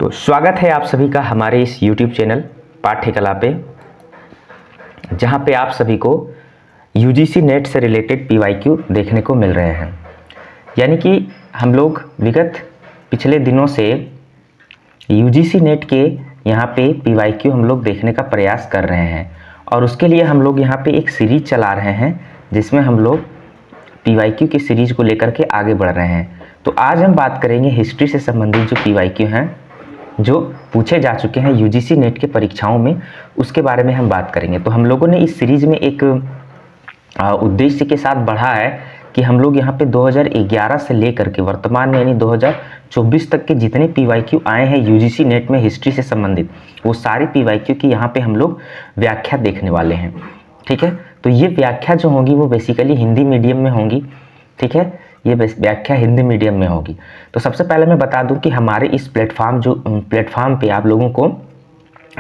तो स्वागत है आप सभी का हमारे इस YouTube चैनल पाठ्यकला पे, जहाँ पे आप सभी को UGC नेट से रिलेटेड PYQ देखने को मिल रहे हैं। यानी कि हम लोग विगत पिछले दिनों से UGC नेट के यहाँ पे PYQ हम लोग देखने का प्रयास कर रहे हैं और उसके लिए हम लोग यहाँ पे एक सीरीज चला रहे हैं जिसमें हम लोग PYQ की सीरीज को लेकर के आगे बढ़ रहे हैं। तो आज हम बात करेंगे हिस्ट्री से संबंधित जो PYQ हैं जो पूछे जा चुके हैं UGC नेट के परीक्षाओं में, उसके बारे में हम बात करेंगे। तो हम लोगों ने इस सीरीज में एक उद्देश्य के साथ बढ़ा है कि हम लोग यहाँ पे 2011 से लेकर के वर्तमान में यानी 2024 तक के जितने PYQ आए हैं UGC नेट में हिस्ट्री से संबंधित, वो सारे PYQ की यहाँ पे हम लोग व्याख्या देखने वाले हैं। ठीक है, तो ये व्याख्या जो होगी वो बेसिकली हिंदी मीडियम में होंगी। ठीक है, ये व्याख्या हिंदी मीडियम में होगी। तो सबसे पहले मैं बता दूं कि हमारे इस प्लेटफॉर्म पे आप लोगों को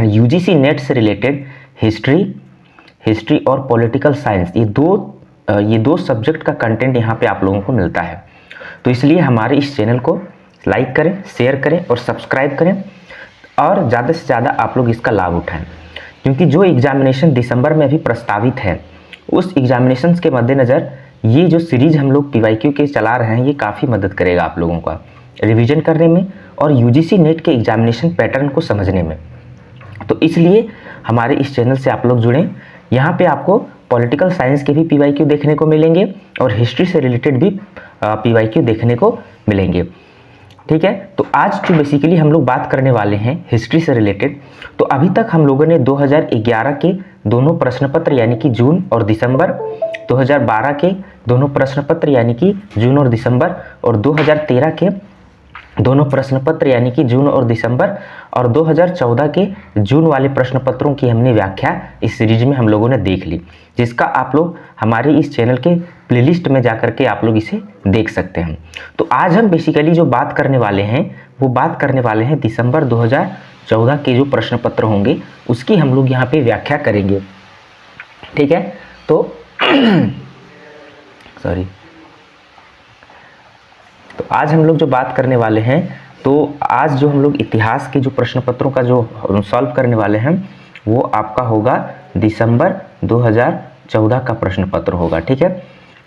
UGC नेट से रिलेटेड हिस्ट्री और पॉलिटिकल साइंस ये दो सब्जेक्ट का कंटेंट यहाँ पे आप लोगों को मिलता है। तो इसलिए हमारे इस चैनल को लाइक करें, शेयर करें और सब्सक्राइब करें और ज़्यादा से ज़्यादा आप लोग इसका लाभ उठाएं, क्योंकि जो एग्जामिनेशन दिसंबर में अभी प्रस्तावित है उस एग्जामिनेशन के मद्देनज़र ये जो सीरीज हम लोग PYQ के चला रहे हैं ये काफ़ी मदद करेगा आप लोगों का रिवीजन करने में और UGC नेट के एग्जामिनेशन पैटर्न को समझने में। तो इसलिए हमारे इस चैनल से आप लोग जुड़ें। यहाँ पे आपको पॉलिटिकल साइंस के भी PYQ देखने को मिलेंगे और हिस्ट्री से रिलेटेड भी PYQ देखने को मिलेंगे। ठीक है, तो आज जो बेसिकली हम लोग बात करने वाले हैं हिस्ट्री से रिलेटेड, तो अभी तक हम लोगों ने 2011 के दोनों प्रश्न पत्र यानी कि जून और दिसंबर, 2012 के दोनों प्रश्न पत्र यानी कि जून और दिसंबर और 2013 के दोनों प्रश्न पत्र यानी कि जून और दिसंबर और 2014 के जून वाले प्रश्न पत्रों की हमने व्याख्या इस सीरीज में हम लोगों ने देख ली, जिसका आप लोग हमारे इस चैनल के प्लेलिस्ट में जाकर के आप लोग इसे देख सकते हैं। तो आज हम बेसिकली जो बात करने वाले हैं वो बात करने वाले हैं दिसंबर 2014 के जो प्रश्न पत्र होंगे उसकी हम लोग यहाँ पे व्याख्या करेंगे। ठीक है, तो सॉरी, तो आज हम लोग जो बात करने वाले हैं, तो आज जो हम लोग इतिहास के जो प्रश्न पत्रों का जो सॉल्व करने वाले हैं वो आपका होगा दिसंबर 2014 का प्रश्न पत्र होगा। ठीक है,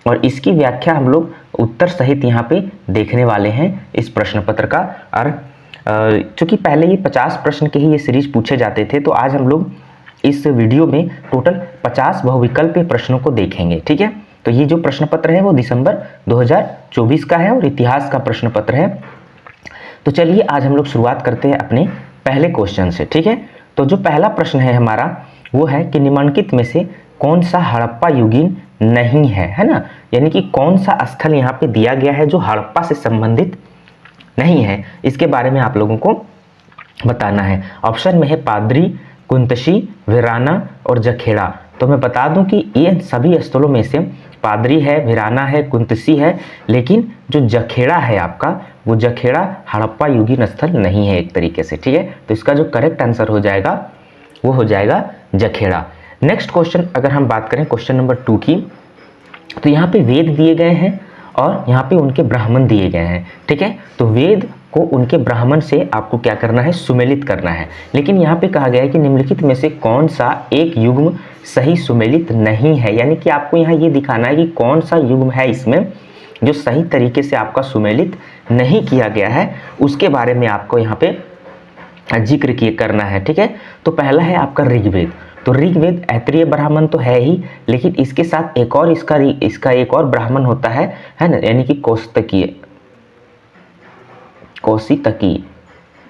और इसकी व्याख्या हम लोग उत्तर सहित यहाँ पे देखने वाले हैं इस प्रश्न पत्र का। और चूँकि पहले ये 50 प्रश्न के ही ये सीरीज पूछे जाते थे, तो आज हम लोग इस वीडियो में टोटल 50 बहुविकल्पीय प्रश्नों को देखेंगे। ठीक है, तो ये जो प्रश्न पत्र है वो दिसंबर 2024 का है और इतिहास का प्रश्न पत्र है। तो चलिए आज हम लोग शुरुआत करते हैं अपने पहले क्वेश्चन से। ठीक है, तो जो पहला प्रश्न है हमारा वो है कि निम्नलिखित में से कौन सा हड़प्पा युगीन नहीं है ना, यानी कि कौन सा स्थल यहाँ पे दिया गया है जो हड़प्पा से संबंधित नहीं है, इसके बारे में आप लोगों को बताना है। ऑप्शन में है पादरी, कुंतशी, वीराना और जखेड़ा। तो मैं बता दूं कि ये सभी स्थलों में से पादरी है, वीराना है, कुंतसी है, लेकिन जो जखेड़ा है आपका वो जखेड़ा हड़प्पा युगीन स्थल नहीं है एक तरीके से। ठीक है, तो इसका जो करेक्ट आंसर हो जाएगा वो हो जाएगा जखेड़ा। नेक्स्ट क्वेश्चन अगर हम बात करें क्वेश्चन नंबर 2 की, तो यहाँ पे वेद दिए गए हैं और यहाँ पे उनके ब्राह्मण दिए गए हैं। ठीक है, तो वेद को उनके ब्राह्मण से आपको क्या करना है, सुमेलित करना है। लेकिन यहाँ पे कहा गया है कि निम्नलिखित में से कौन सा एक युग्म सही सुमेलित नहीं है, यानी कि आपको यहाँ ये दिखाना है कि कौन सा युग्म है इसमें जो सही तरीके से आपका सुमेलित नहीं किया गया है, उसके बारे में आपको यहाँ पे जिक्र करना है। ठीक है, तो पहला है आपका ऋग्वेद। तो ऋग्वेद ऐत्रीय ब्राह्मण तो है ही, लेकिन इसके साथ एक और इसका एक और ब्राह्मण होता है ना, यानी कि कौशितकी।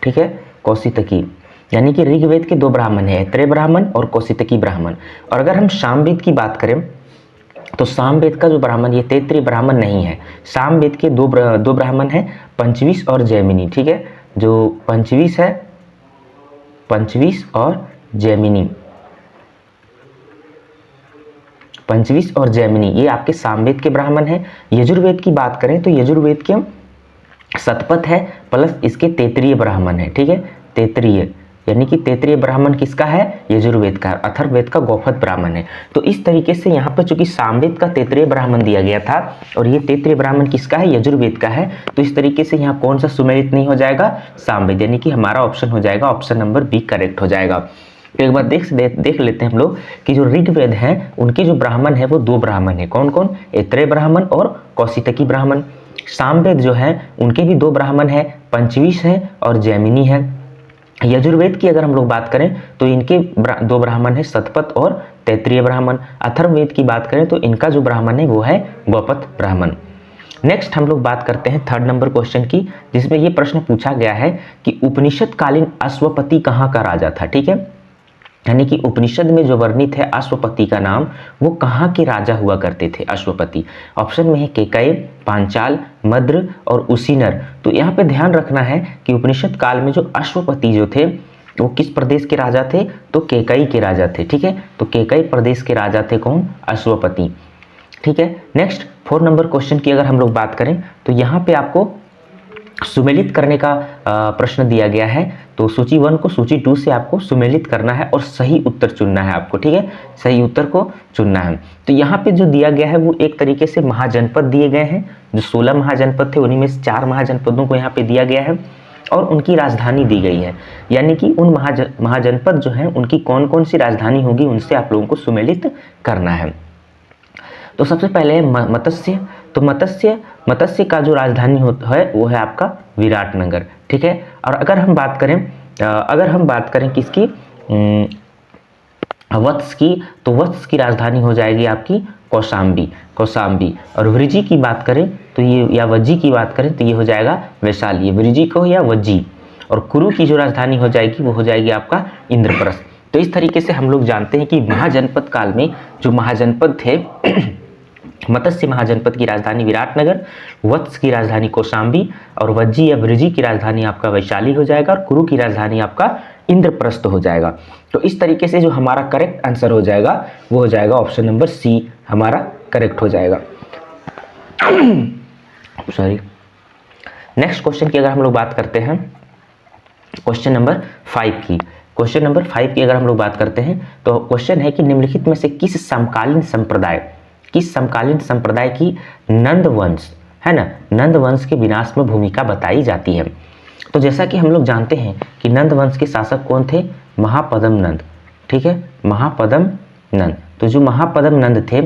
ठीक है, कौशितकी, यानी कि ऋग्वेद के 2 ब्राह्मण हैं, ऐत्रेय ब्राह्मण और कौशितकी ब्राह्मण। और अगर हम सामवेद की बात करें तो सामवेद का जो ब्राह्मण ये तैत्रीय ब्राह्मण नहीं है। सामवेद के दो ब्राह्मण हैं, पंचवीस और जैमिनी। ठीक है, जो पंचवीस है, पंचवीस और जैमिनी, पंचवीस और जैमिनी ये आपके सामवेद के ब्राह्मण हैं। यजुर्वेद की बात करें तो यजुर्वेद के शतपथ है प्लस इसके तैत्रीय ब्राह्मण है। ठीक है, तैत्रीय यानी कि तैतरीय ब्राह्मण किसका है? यजुर्वेद का। अथर्ववेद का गौपथ ब्राह्मण है। तो इस तरीके से यहाँ पर चूंकि सामवेद का तैतरीय ब्राह्मण दिया गया था और ये तैतरीय ब्राह्मण किसका है? यजुर्वेद का है। तो इस तरीके से यहाँ कौन सा सुमेलित नहीं हो जाएगा? सामवेद, यानी कि हमारा ऑप्शन हो जाएगा ऑप्शन नंबर बी करेक्ट हो जाएगा। तो एक बार देख लेते हैं हम लोग कि जो ऋग्वेद है उनके जो ब्राह्मण है वो 2 ब्राह्मण है। कौन कौन? ऐत्रेय ब्राह्मण और कौशितकी ब्राह्मण। सामवेद जो है उनके भी 2 ब्राह्मण है, पंचविश है और जैमिनी है। यजुर्वेद की अगर हम लोग बात करें तो इनके 2 ब्राह्मण है, शतपथ और तैतरीय ब्राह्मण। अथर्ववेद की बात करें तो इनका जो ब्राह्मण है वो है गौपथ ब्राह्मण। नेक्स्ट हम लोग बात करते हैं 3rd नंबर क्वेश्चन की, जिसमें ये प्रश्न पूछा गया है कि उपनिषद कालीन अश्वपति कहाँ का राजा था। ठीक है, यानी कि उपनिषद में जो वर्णित है अश्वपति का नाम, वो कहाँ के राजा हुआ करते थे अश्वपति। ऑप्शन में है केकय, पांचाल, मद्र और उसीनर। तो यहाँ पे ध्यान रखना है कि उपनिषद काल में जो अश्वपति जो थे वो किस प्रदेश के राजा थे? तो केकई के राजा थे। ठीक है, तो केकई प्रदेश के राजा थे कौन? अश्वपति। ठीक है, नेक्स्ट 4 नंबर क्वेश्चन की अगर हम लोग बात करें तो यहाँ पे आपको सुमेलित करने का प्रश्न दिया गया है। तो सूची 1 को सूची 2 से आपको सुमेलित करना है और सही उत्तर चुनना है आपको। ठीक है, सही उत्तर को चुनना है। तो यहाँ पे जो दिया गया है वो एक तरीके से महाजनपद दिए गए हैं। जो 16 महाजनपद थे उन्हीं में से 4 महाजनपदों को यहाँ पे दिया गया है और उनकी राजधानी दी गई है। यानी कि उन महाजनपद जो है उनकी कौन कौन सी राजधानी होगी उनसे आप लोगों को सुमेलित करना है। तो सबसे पहले है मत्स्य। तो मत्स्य का जो राजधानी है वो है आपका विराटनगर। ठीक है, और अगर हम बात करें किसकी? वत्स की, तो वत्स की राजधानी हो जाएगी आपकी कौशाम्बी। और वृजी की बात करें तो ये, या वज्जी की बात करें तो ये हो जाएगा वैशाली। वृजी को या वज्जी। और कुरु की जो राजधानी हो जाएगी वो हो जाएगी आपका इंद्रप्रस्थ। तो इस तरीके से हम लोग जानते हैं कि महाजनपद काल में जो महाजनपद थे मत्स्य महाजनपद की राजधानी विराटनगर, वत्स की राजधानी कौशाम्बी और वज्जी या वृजी की राजधानी आपका वैशाली हो जाएगा और कुरु की राजधानी आपका इंद्रप्रस्थ हो जाएगा। तो इस तरीके से जो हमारा करेक्ट आंसर हो जाएगा वो हो जाएगा ऑप्शन नंबर सी हमारा करेक्ट हो जाएगा। सॉरी। नेक्स्ट क्वेश्चन की अगर हम लोग बात करते हैं क्वेश्चन नंबर 5 की अगर हम लोग बात करते हैं तो क्वेश्चन है कि निम्नलिखित में से किस समकालीन संप्रदाय की नंद वंश है ना, नंद वंश के विनाश में भूमिका बताई जाती है। तो जैसा कि हम लोग जानते हैं कि नंद वंश के शासक कौन थे? महापद्म नंद। ठीक है, महापद्म नंद। तो जो महापद्म नंद थे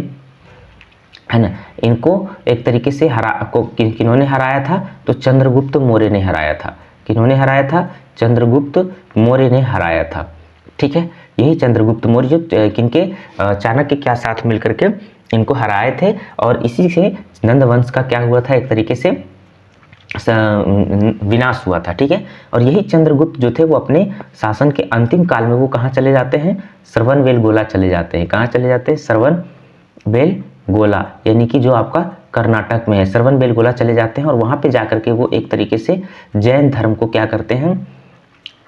है ना, इनको एक तरीके से किन्होंने हराया था? तो चंद्रगुप्त मौर्य ने हराया था। किन्होंने हराया था? चंद्रगुप्त मौर्य ने हराया था। ठीक है, यही चंद्रगुप्त मौर्य किनके चाणक्य के साथ मिलकर के इनको हराए थे और इसी से नंद वंश का क्या हुआ था? एक तरीके से विनाश हुआ था। ठीक है, और यही चंद्रगुप्त जो थे वो अपने शासन के अंतिम काल में वो कहाँ चले जाते हैं? श्रवणबेलगोला चले जाते हैं। कहाँ चले जाते हैं? श्रवणबेलगोला, यानी कि जो आपका कर्नाटक में है, श्रवणबेलगोला चले जाते हैं और वहाँ पे जाकर के वो एक तरीके से जैन धर्म को क्या करते हैं?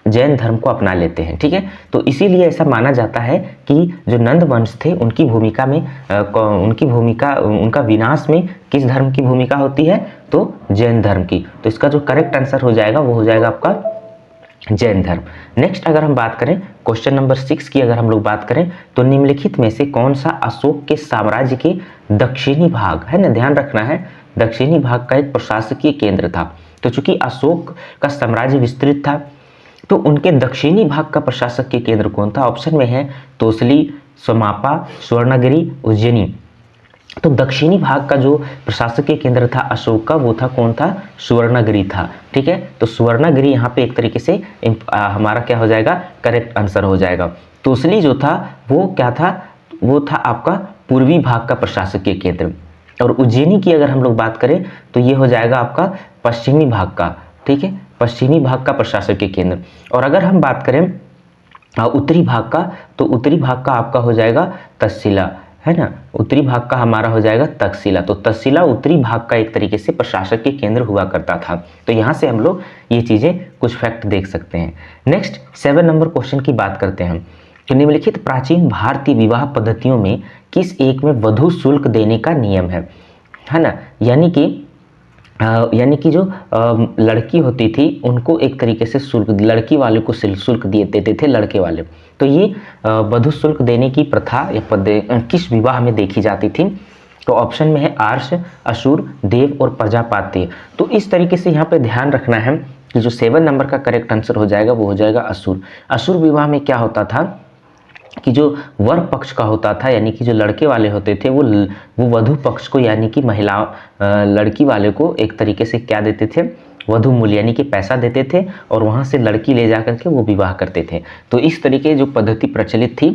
जैन धर्म को अपना लेते हैं। ठीक है, तो इसीलिए ऐसा माना जाता है कि जो नंद वंश थे उनकी भूमिका में उनका विनाश में किस धर्म की भूमिका होती है? तो जैन धर्म की। तो इसका जो करेक्ट आंसर हो जाएगा वो हो जाएगा आपका जैन धर्म। नेक्स्ट अगर हम बात करें क्वेश्चन नंबर 6 की अगर हम लोग बात करें तो निम्नलिखित में से कौन सा अशोक के साम्राज्य के दक्षिणी भाग है ना, ध्यान रखना है, दक्षिणी भाग का एक प्रशासकीय केंद्र था। तो चूंकि अशोक का साम्राज्य विस्तृत था तो उनके दक्षिणी भाग का प्रशासकीय केंद्र कौन था? ऑप्शन में है तोसली, सोमापा, स्वर्णगिरी, उज्जैनी। तो दक्षिणी भाग का जो प्रशासकीय केंद्र था अशोक का वो था कौन था? स्वर्णगिरी था। ठीक है, तो स्वर्णगिरी यहाँ पे एक तरीके से हमारा क्या हो जाएगा? करेक्ट आंसर हो जाएगा। तोसली जो था वो क्या था? वो था आपका पूर्वी भाग का प्रशासकीय केंद्र। और उज्जैनी की अगर हम लोग बात करें तो ये हो जाएगा आपका पश्चिमी भाग का। ठीक है, पश्चिमी भाग का प्रशासकीय केंद्र। और अगर हम बात करें उत्तरी भाग का तो उत्तरी भाग का आपका हो जाएगा तक्षशिला है ना, उत्तरी भाग का हमारा हो जाएगा तक्षशिला। तो तक्षशिला उत्तरी भाग का एक तरीके से प्रशासकीय केंद्र हुआ करता था। तो यहाँ से हम लोग ये चीज़ें कुछ फैक्ट देख सकते हैं। नेक्स्ट 7 नंबर क्वेश्चन की बात करते हैं कि निम्नलिखित प्राचीन भारतीय विवाह पद्धतियों में किस एक में वधू शुल्क देने का नियम है ना, यानी कि यानी कि जो लड़की होती थी उनको एक तरीके से शुल्क, लड़की वाले को शुल्क देते थे लड़के वाले। तो ये वधु शुल्क देने की प्रथा या किस विवाह में देखी जाती थी? तो ऑप्शन में है आर्ष, असुर, देव और प्रजापात्य। तो इस तरीके से यहाँ पे ध्यान रखना है कि जो 7 नंबर का करेक्ट आंसर हो जाएगा वो हो जाएगा असुर। असुर विवाह में क्या होता था कि जो वर पक्ष का होता था, यानी कि जो लड़के वाले होते थे वो वधु पक्ष को, यानी कि महिला लड़की वाले को एक तरीके से क्या देते थे? वधु मूल्य, यानी कि पैसा देते थे और वहाँ से लड़की ले जा करके वो विवाह करते थे। तो इस तरीके जो पद्धति प्रचलित थी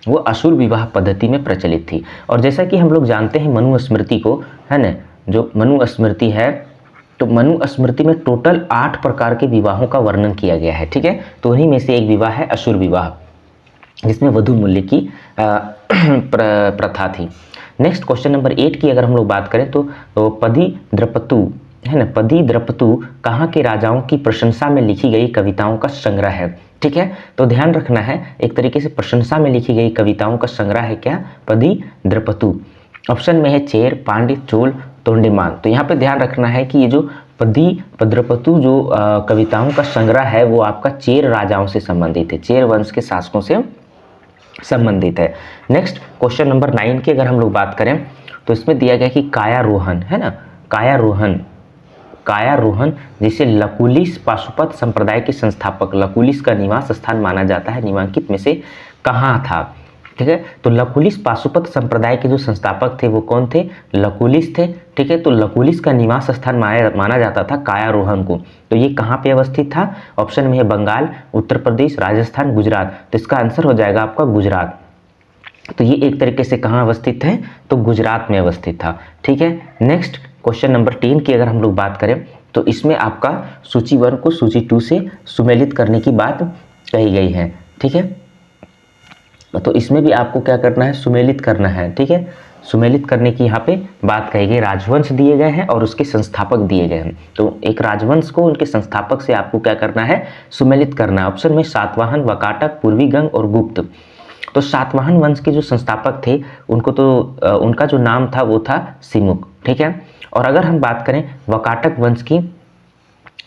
वो असुर विवाह पद्धति में प्रचलित थी। और जैसा कि हम लोग जानते हैं मनुस्मृति को, है ना, जो मनुस्मृति है, तो मनुस्मृति में टोटल 8 प्रकार के विवाहों का वर्णन किया गया है। ठीक है, तो उन्हीं में से एक विवाह है असुर विवाह, जिसमें वधु मूल्य की प्रथा थी। नेक्स्ट क्वेश्चन नंबर 8 की अगर हम लोग बात करें तो पदी द्रपतु, है ना, पदी द्रपतु कहाँ के राजाओं की प्रशंसा में लिखी गई कविताओं का संग्रह है? ठीक है, तो ध्यान रखना है, एक तरीके से प्रशंसा में लिखी गई कविताओं का संग्रह है क्या? पदी द्रपतु। ऑप्शन में है चेर, पांड्य, चोल, तोंडीमान। तो यहाँ पे ध्यान रखना है कि ये जो पदी द्रपतु जो कविताओं का संग्रह है वो आपका चेर राजाओं से संबंधित है, चेर वंश के शासकों से संबंधित है। नेक्स्ट क्वेश्चन नंबर 9 की अगर हम लोग बात करें तो इसमें दिया गया कि कायारोहण, है ना, कायारोहण जिसे लकुलिश पाशुपत संप्रदाय के संस्थापक, लकुलिश का निवास स्थान माना जाता है, निम्नलिखित में से कहाँ था? ठीक है, तो लकुलिश पाशुपत संप्रदाय के जो संस्थापक थे वो कौन थे? लकुलिश थे। ठीक है, तो लकुलिश का निवास स्थान माना जाता था कायारोहण को। तो ये कहाँ पे अवस्थित था? ऑप्शन में है बंगाल, उत्तर प्रदेश, राजस्थान, गुजरात। तो इसका आंसर हो जाएगा आपका गुजरात। तो ये एक तरीके से कहाँ अवस्थित है? तो गुजरात में अवस्थित था। ठीक है, नेक्स्ट क्वेश्चन नंबर 10 की अगर हम लोग बात करें तो इसमें आपका सूची 1 को सूची 2 से सुमेलित करने की बात कही गई है। ठीक है, तो इसमें भी आपको क्या करना है? सुमेलित करना है। ठीक है, सुमेलित करने की यहाँ पे बात कही गई। राजवंश दिए गए हैं और उसके संस्थापक दिए गए हैं। तो एक राजवंश को उनके संस्थापक से आपको क्या करना है? सुमेलित करना है। ऑप्शन में सातवाहन, वकाटक, पूर्वी गंग और गुप्त। तो सातवाहन वंश के जो संस्थापक थे उनको तो उनका जो नाम था वो था सिमुक। ठीक है, और अगर हम बात करें वकाटक वंश की,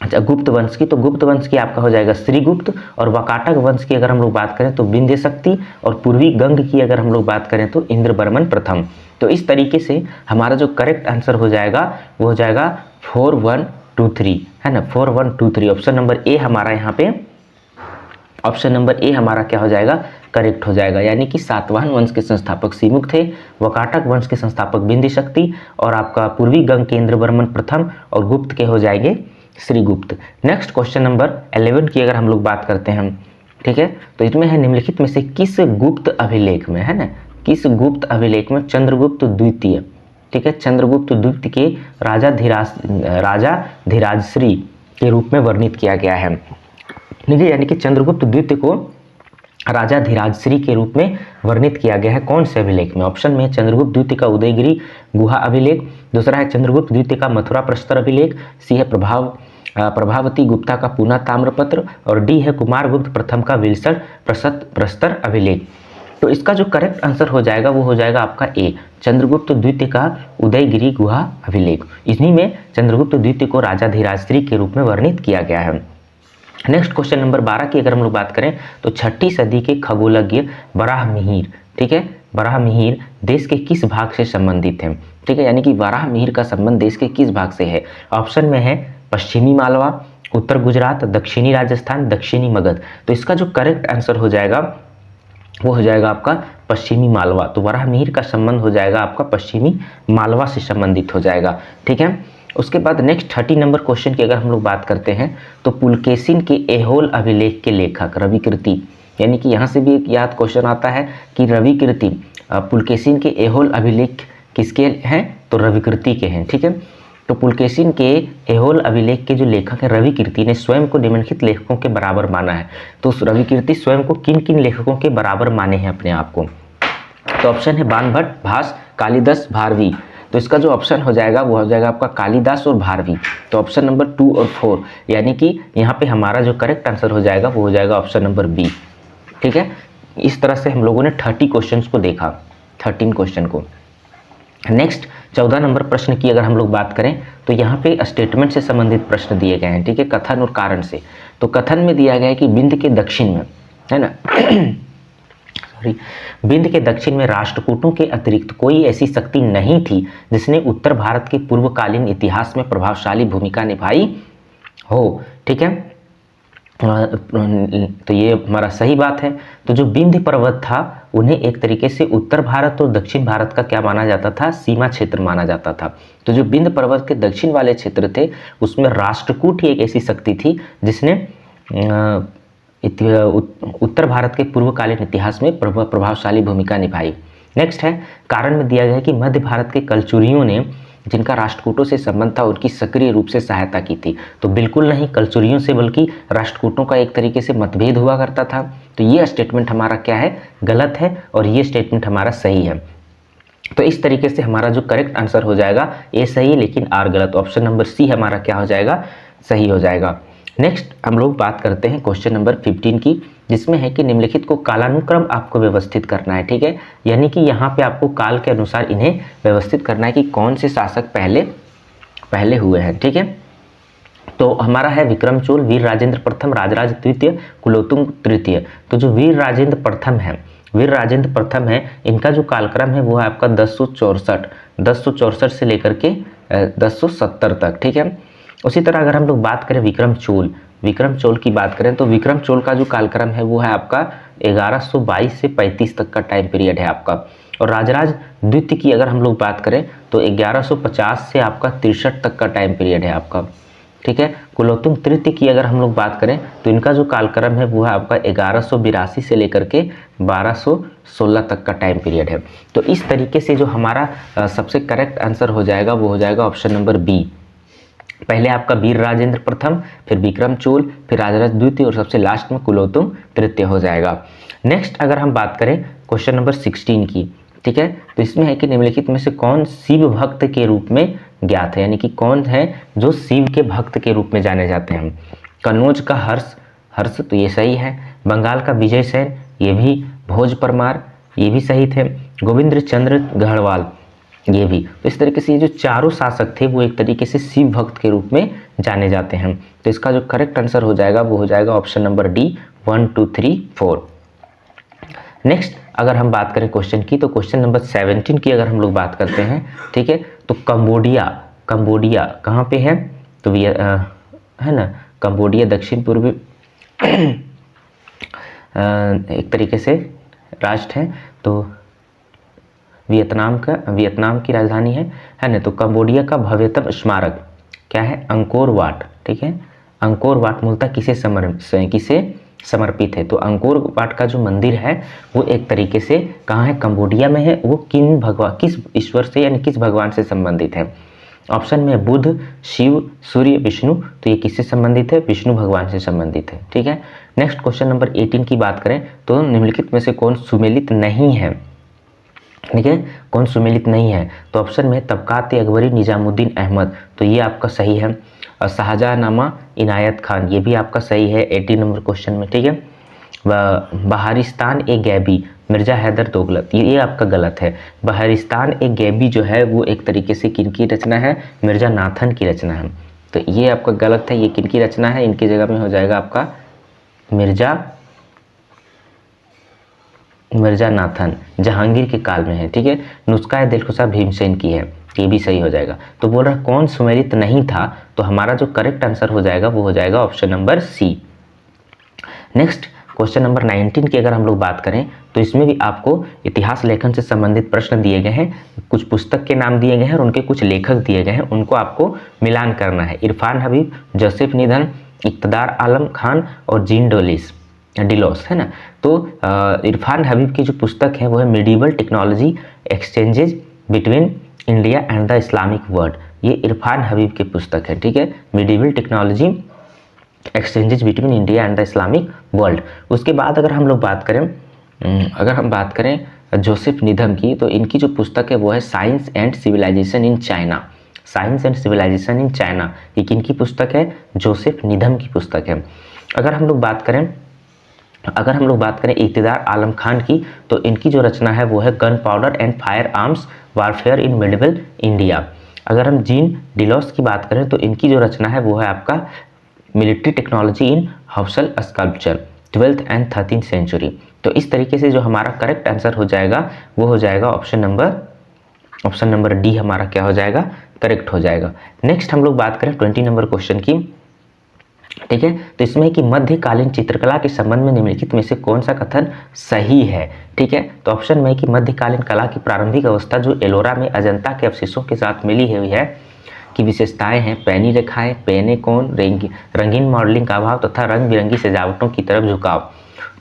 अच्छा गुप्त वंश की, तो गुप्त वंश की आपका हो जाएगा श्रीगुप्त, और वकाटक वंश की अगर हम लोग बात करें तो विंध्य शक्ति, और पूर्वी गंग की अगर हम लोग बात करें तो इंद्रवर्मन प्रथम। तो इस तरीके से हमारा जो करेक्ट आंसर हो जाएगा वो हो जाएगा 4123, है ना, 4123। ऑप्शन नंबर ए हमारा यहाँ पे, ऑप्शन नंबर ए हमारा क्या हो जाएगा? करेक्ट हो जाएगा। यानी कि सातवाहन वंश के संस्थापक सिमुक थे, वकाटक वंश के संस्थापक विंध्य शक्ति, और आपका पूर्वी गंग के इंद्रवर्मन प्रथम, और गुप्त के हो जाएंगे श्रीगुप्त। नेक्स्ट क्वेश्चन नंबर 11 की अगर हम लोग बात करते हैं, ठीक है, तो इसमें है निम्नलिखित में से किस गुप्त अभिलेख में, है ना, किस गुप्त अभिलेख में चंद्रगुप्त द्वितीय, ठीक है, चंद्रगुप्त द्वितीय के राजा धीराजश्री के रूप में वर्णित किया गया है? ठीक है, यानी कि चंद्रगुप्त द्वितीय को राजा धीराजश्री के रूप में वर्णित किया गया है कौन से अभिलेख में? ऑप्शन में चंद्रगुप्त द्वितीय का उदयगिरी गुहा अभिलेख, दूसरा है चंद्रगुप्त द्वितीय का मथुरा प्रस्तर अभिलेख, सी है प्रभावती गुप्ता का पूना ताम्रपत्र, और डी है कुमारगुप्त प्रथम का विल्सन प्रस्तर अभिलेख। तो इसका जो करेक्ट आंसर हो जाएगा वो हो जाएगा आपका ए, चंद्रगुप्त द्वितीय का उदयगिरी गुहा अभिलेख। इन्हीं में चंद्रगुप्त द्वितीय को राजा धीराजश्री के रूप में वर्णित किया गया है। नेक्स्ट क्वेश्चन नंबर 12 की अगर हम लोग बात करें तो 6ठी सदी के खगोलज्ञ वराहमिहिर, ठीक है, वराहमिहिर देश के किस भाग से संबंधित है? ठीक है, यानी कि वराहमिहिर का संबंध देश के किस भाग से है? ऑप्शन में है पश्चिमी मालवा, उत्तर गुजरात, दक्षिणी राजस्थान, दक्षिणी मगध। तो इसका जो करेक्ट आंसर हो जाएगा वो हो जाएगा आपका पश्चिमी मालवा। तो वराहमिहिर का संबंध हो जाएगा आपका पश्चिमी मालवा से संबंधित हो जाएगा। ठीक है, उसके बाद नेक्स्ट 30 नंबर क्वेश्चन की अगर हम लोग बात करते हैं तो पुलकेशिन के ऐहोल अभिलेख के लेखक रविकीर्ति, यानी कि यहाँ से भी एक याद क्वेश्चन आता है कि रविकीर्ति, पुलकेशिन के ऐहोल अभिलेख किसके हैं? तो रविकीर्ति के हैं। ठीक है, तो पुलकेशिन के ऐहोल अभिलेख के जो लेखक हैं रविकीर्ति ने स्वयं को निम्नलिखित लेखकों के बराबर माना है। तो रविकीर्ति स्वयं को किन किन लेखकों के बराबर माने हैं अपने आप को? तो ऑप्शन है बाणभट्ट, भास, कालिदास, भारवी। तो इसका जो ऑप्शन हो जाएगा वो हो जाएगा आपका कालिदास और भारवी। तो ऑप्शन नंबर 2 और 4, यानी कि यहाँ पे हमारा जो करेक्ट आंसर हो जाएगा वो हो जाएगा ऑप्शन नंबर बी। ठीक है, इस तरह से हम लोगों ने 30 क्वेश्चन को देखा, 13 क्वेश्चन को। नेक्स्ट 14 नंबर प्रश्न की अगर हम लोग बात करें तो यहाँ पे स्टेटमेंट से संबंधित प्रश्न दिए गए हैं, ठीक है, कथन और कारण से। तो कथन में दिया गया है कि विंध्य के दक्षिण में, है ना सॉरी, विंध्य के दक्षिण में राष्ट्रकूटों के अतिरिक्त कोई ऐसी शक्ति नहीं थी जिसने उत्तर भारत के पूर्वकालीन इतिहास में प्रभावशाली भूमिका निभाई हो, ठीक है। तो ये हमारा सही बात है। तो जो विंध्य पर्वत था उन्हें एक तरीके से उत्तर भारत और दक्षिण भारत का क्या माना जाता था, सीमा क्षेत्र माना जाता था। तो जो विंध्य पर्वत के दक्षिण वाले क्षेत्र थे उसमें राष्ट्रकूट ही एक ऐसी शक्ति थी जिसने उत्तर भारत के पूर्वकालीन इतिहास में प्रभावशाली भूमिका निभाई। नेक्स्ट है कारण में दिया गया है कि मध्य भारत के कलचुरियों ने जिनका राष्ट्रकूटों से संबंध था उनकी सक्रिय रूप से सहायता की थी। तो बिल्कुल नहीं कलचुरियों से, बल्कि राष्ट्रकूटों का एक तरीके से मतभेद हुआ करता था। तो ये स्टेटमेंट हमारा क्या है, गलत है, और ये स्टेटमेंट हमारा सही है। तो इस तरीके से हमारा जो करेक्ट आंसर हो जाएगा ए सही लेकिन आर गलत, ऑप्शन नंबर सी हमारा क्या हो जाएगा, सही हो जाएगा। नेक्स्ट हम लोग बात करते हैं क्वेश्चन नंबर 15 की, जिसमें है कि निम्नलिखित को कालानुक्रम आपको व्यवस्थित करना है, ठीक है। यानी कि यहाँ पे आपको काल के अनुसार इन्हें व्यवस्थित करना है कि कौन से शासक पहले हुए हैं, ठीक है। तो हमारा है विक्रम चोल, वीर राजेंद्र प्रथम, राजराज द्वितीय, कुलोत्तुंग तृतीय। तो जो वीर राजेंद्र प्रथम है इनका जो कालक्रम है वो है आपका 1064 से लेकर के 1070 तक, ठीक है। उसी तरह अगर हम लोग बात करें विक्रम चोल की बात करें तो विक्रम चोल का जो कालक्रम है वो है आपका 1122 से 35 तक का टाइम पीरियड है आपका। और राजराज द्वितीय की अगर हम लोग बात करें तो 1150 से आपका 63 तक का टाइम पीरियड है आपका, ठीक है। कुलोत्तुंग तृतीय की अगर हम लोग बात करें तो इनका जो कालक्रम है वो है आपका 1182 से लेकर के 1216 तक का टाइम पीरियड है। तो इस तरीके से जो हमारा सबसे करेक्ट आंसर हो जाएगा वो हो जाएगा ऑप्शन नंबर बी। पहले आपका वीर राजेंद्र प्रथम, फिर विक्रम चोल, फिर राजराज द्वितीय और सबसे लास्ट में कुलोत्तुंग तृतीय हो जाएगा। नेक्स्ट अगर हम बात करें क्वेश्चन नंबर 16 की, ठीक है, तो इसमें है कि निम्नलिखित में से कौन शिव भक्त के रूप में ज्ञात है, यानी कि कौन है जो शिव के भक्त के रूप में जाने जाते हैं। कन्नौज का हर्ष तो ये सही है, बंगाल का विजय सेन ये भी, भोज परमार ये भी सही थे, गोविंद चंद्र गढ़वाल ये भी। तो इस तरीके से ये जो चारों शासक थे वो एक तरीके से शिव भक्त के रूप में जाने जाते हैं। तो इसका जो करेक्ट आंसर हो जाएगा वो हो जाएगा ऑप्शन नंबर डी 1 2 3 4। नेक्स्ट अगर हम बात करें क्वेश्चन की तो क्वेश्चन नंबर 17 की अगर हम लोग बात करते हैं, ठीक है, तो कंबोडिया कहाँ पे है, तो है ना, कंबोडिया दक्षिण पूर्वी एक तरीके से राष्ट्र है। तो वियतनाम की राजधानी है ना। तो कंबोडिया का भव्यतम स्मारक क्या है, अंकोर वाट, ठीक है। अंकोर वाट मूलतः किसे समर्पित है, तो अंकोर वाट का जो मंदिर है वो एक तरीके से कहाँ है, कंबोडिया में है। वो किस ईश्वर से यानी किस भगवान से संबंधित है। ऑप्शन में बुध, शिव, सूर्य, विष्णु। तो ये किससे संबंधित है, विष्णु भगवान से संबंधित है, ठीक है। नेक्स्ट क्वेश्चन नंबर 18 की बात करें तो निम्नलिखित में से कौन सुमेलित नहीं है, ठीक है, कौन सुमेलित नहीं है। तो ऑप्शन में तबकात-ए-अकबरी निजामुद्दीन अहमद, तो ये आपका सही है। और शाहजहांनामा इनायत खान ये भी आपका सही है 80 नंबर क्वेश्चन में, ठीक है। बहारिस्तान-ए-गैबी मिर्जा हैदर दोगलत ये आपका गलत है। बहारिस्तान-ए-गैबी जो है वो एक तरीके से किनकी रचना है, मिर्जा नाथन की रचना है। तो ये आपका गलत है, ये किनकी रचना है, इनकी जगह में हो जाएगा आपका मिर्जा नाथन, जहांगीर के काल में है, ठीक है। नुस्खा-ए-दिलकुशा भीमसेन की है, ये भी सही हो जाएगा। तो बोल रहा कौन सुमेलित नहीं था, तो हमारा जो करेक्ट आंसर हो जाएगा वो हो जाएगा option number C. Next question number 19 की अगर हम लोग बात करें तो इसमें भी आपको इतिहास लेखन से संबंधित प्रश्न दिए गए हैं, कुछ पुस्तक के नाम दिए गए हैं और उनके कुछ लेखक दिए गए हैं, उनको आपको मिलान करना है। इरफान हबीब, जोसेफ निधन, इक़्तिदार आलम खान और जीन डिलोस, है ना। तो इरफान हबीब की जो पुस्तक है वो है medieval technology exchanges between India and the Islamic world, ये इरफान हबीब की पुस्तक है, ठीक है, medieval technology exchanges between India and the Islamic world. उसके बाद अगर हम बात करें जोसेफ निधन की, तो इनकी जो पुस्तक है वो है science and civilisation in China. ये किनकी पुस्तक है, जोसेफ निधन की पुस्तक है। अगर हम लोग बात करें अगर हम लोग बात करें इक़्तिदार आलम खान की, तो इनकी जो रचना है वो है gun powder and fire arms warfare in medieval India. अगर हम जीन डिलॉस की बात करें तो इनकी जो रचना है वो है आपका मिलिट्री टेक्नोलॉजी इन हाउसल sculpture 12th and 13th century. तो इस तरीके से जो हमारा करेक्ट आंसर हो जाएगा वो हो जाएगा ऑप्शन नंबर डी हमारा क्या हो जाएगा, करेक्ट हो जाएगा। नेक्स्ट हम लोग बात करें 20 नंबर क्वेश्चन की, ठीक है। तो इसमें कि मध्यकालीन चित्रकला के संबंध में निम्नलिखित में से कौन सा कथन सही है, ठीक है। तो ऑप्शन में कि मध्यकालीन कला की प्रारंभिक अवस्था जो एलोरा में अजंता के अवशेषों के साथ मिली हुई है की विशेषताएं हैं पैनी रेखाएं, पेने कोण, रंगीन मॉडलिंग का अभाव तथा रंग बिरंगी सजावटों की तरफ झुकाव।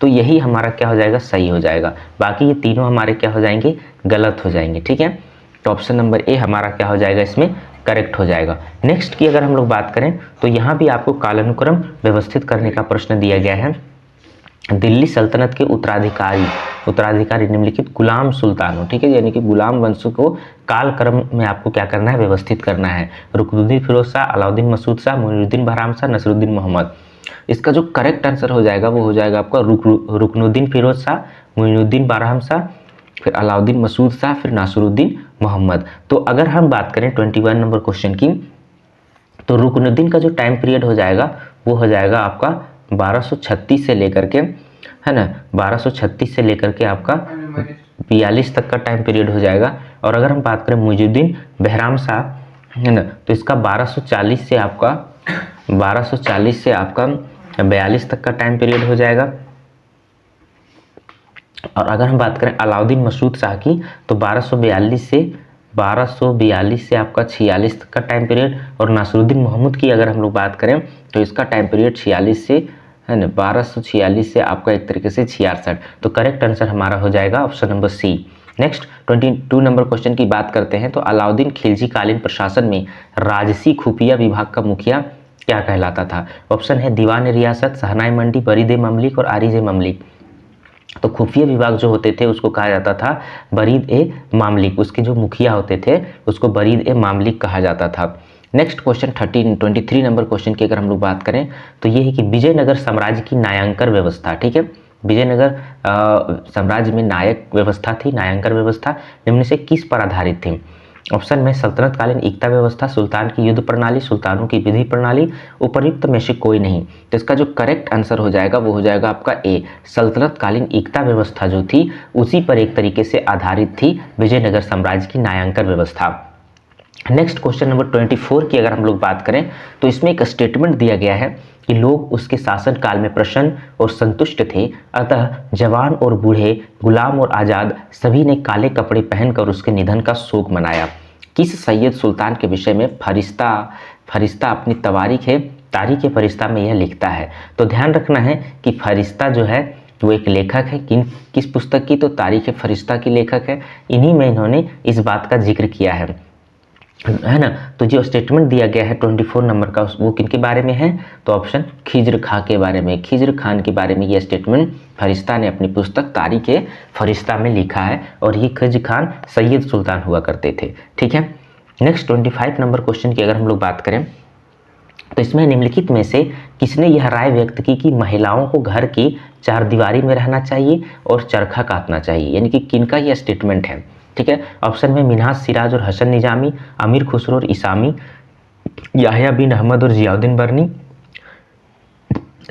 तो यही हमारा क्या हो जाएगा, सही हो जाएगा। बाकी ये तीनों हमारे क्या हो जाएंगे, गलत हो जाएंगे, ठीक है। तो ऑप्शन नंबर ए हमारा क्या हो जाएगा, इसमें करेक्ट हो जाएगा। नेक्स्ट की अगर हम लोग बात करें तो यहाँ भी आपको कालानुक्रम व्यवस्थित करने का प्रश्न दिया गया है। दिल्ली सल्तनत के उत्तराधिकारी निम्नलिखित गुलाम सुल्तान हो, ठीक है, यानी कि गुलाम वंश को कालक्रम में आपको क्या करना है, व्यवस्थित करना है। रुकनुद्दीन फिरोज शाह, अलाउद्दीन मसूद शाह, मुइनुद्दीन बहराम शाह, नसरुद्दीन मोहम्मद। इसका जो करेक्ट आंसर हो जाएगा वो हो जाएगा आपका रुकनुद्दीन फिरोज शाह, मुइनुद्दीन बहराम शाह, फिर अलाउद्दीन मसूद शाह, फिर नासरुद्दीन मोहम्मद। तो अगर हम बात करें 21 नंबर क्वेश्चन की, तो रुकनुद्दीन का जो टाइम पीरियड हो जाएगा वो हो जाएगा आपका 1236 से लेकर के, है ना, 1236 से लेकर के आपका 42 तक का टाइम पीरियड हो जाएगा। और अगर हम बात करें मुइनुद्दीन बहराम शाह, है ना, तो इसका 1240 से आपका 42 तक का टाइम पीरियड हो जाएगा। और अगर हम बात करें अलाउद्दीन मसूद शाह की, तो 1242 से आपका 46 तक का टाइम पीरियड। और नासरुद्दीन मोहम्मद की अगर हम लोग बात करें तो इसका टाइम पीरियड 46 से, है ना, 1246 से आपका एक तरीके से 66। तो करेक्ट आंसर हमारा हो जाएगा option number C. Next 22 number question की बात करते हैं। तो अलाउद्दीन खिलजी कालीन प्रशासन में राजसी खुफिया विभाग का मुखिया क्या कहलाता था। ऑप्शन है दीवान रियासत, शहनाई मंडी, बरीद ए ममलिक और आरिज ए ममलिक। तो खुफिया विभाग जो होते थे उसको कहा जाता था बरीद ए मामलिक, उसके जो मुखिया होते थे उसको बरीद ए मामलिक कहा जाता था। नेक्स्ट क्वेश्चन 23 नंबर क्वेश्चन की अगर हम लोग बात करें तो ये है कि विजयनगर साम्राज्य की न्यायांकर व्यवस्था, ठीक है, विजयनगर साम्राज्य में नायक व्यवस्था थी, न्यायांकर व्यवस्था निम्न से किस पर आधारित थी। ऑप्शन में सल्तनत कालीन एकता व्यवस्था, सुल्तान की युद्ध प्रणाली, सुल्तानों की विधि प्रणाली, उपर्युक्त में से कोई नहीं। तो इसका जो करेक्ट आंसर हो जाएगा वो हो जाएगा आपका ए, सल्तनत कालीन एकता व्यवस्था जो थी उसी पर एक तरीके से आधारित थी विजयनगर साम्राज्य की न्यायांकर व्यवस्था। नेक्स्ट क्वेश्चन नंबर 24 की अगर हम लोग बात करें तो इसमें एक स्टेटमेंट दिया गया है कि लोग उसके शासन काल में प्रसन्न और संतुष्ट थे, अतः जवान और बूढ़े, गुलाम और आज़ाद सभी ने काले कपड़े पहनकर उसके निधन का शोक मनाया। किस सैयद सुल्तान के विषय में फरिश्ता अपनी तारीख फरिश्ता में यह लिखता है। तो ध्यान रखना है कि फरिश्ता जो है वो एक लेखक है, किस पुस्तक की, तो तारीख फरिश्ता की लेखक है। इन्हीं में इन्होंने इस बात का जिक्र किया है ना। तो जो स्टेटमेंट दिया गया है 24 नंबर का वो किनके बारे में है, तो ऑप्शन खिज्र खां के बारे में, खिज्र खान के बारे में यह स्टेटमेंट फरिश्ता ने अपनी पुस्तक तारीख फरिश्ता में लिखा है। और ये खिज्र खान सैयद सुल्तान हुआ करते थे, ठीक है। नेक्स्ट 25 नंबर क्वेश्चन की अगर हम लोग बात करें तो इसमें निम्नलिखित में से किसने यह राय व्यक्त की कि महिलाओं को घर की चारदीवारी में रहना चाहिए और चरखा काटना चाहिए, यानी कि किनका यह स्टेटमेंट है, ठीक है। ऑप्शन में मिन्हाज सिराज और हसन निजामी, अमीर खुसरो और इसामी, याहिया बिन अहमद और जियाउद्दीन बरनी,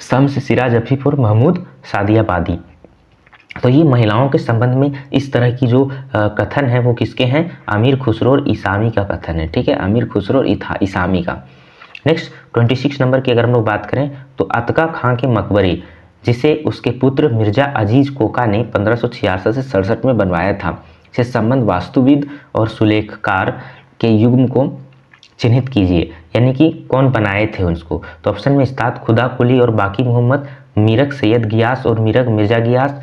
शम्स सिराज अफीफ और महमूद सादियाबादी। तो ये महिलाओं के संबंध में इस तरह की जो कथन है वो किसके हैं, अमीर खुसरो और इसामी का कथन है, ठीक है, अमीर खुसरो और इसामी का। नेक्स्ट 26 नंबर की अगर हम लोग बात करें तो अतका खां के मकबरे जिसे उसके पुत्र मिर्जा अजीज कोका ने 1566 से 67 में बनवाया था से संबंध वास्तुविद और सुलेखकार के युग्म को चिन्हित कीजिए, यानी कि कौन बनाए थे उसको। तो ऑप्शन में उस्ताद खुदा कुली और बाकी मोहम्मद, मीरक सैयद गियास और मीरक मिर्जा गियास,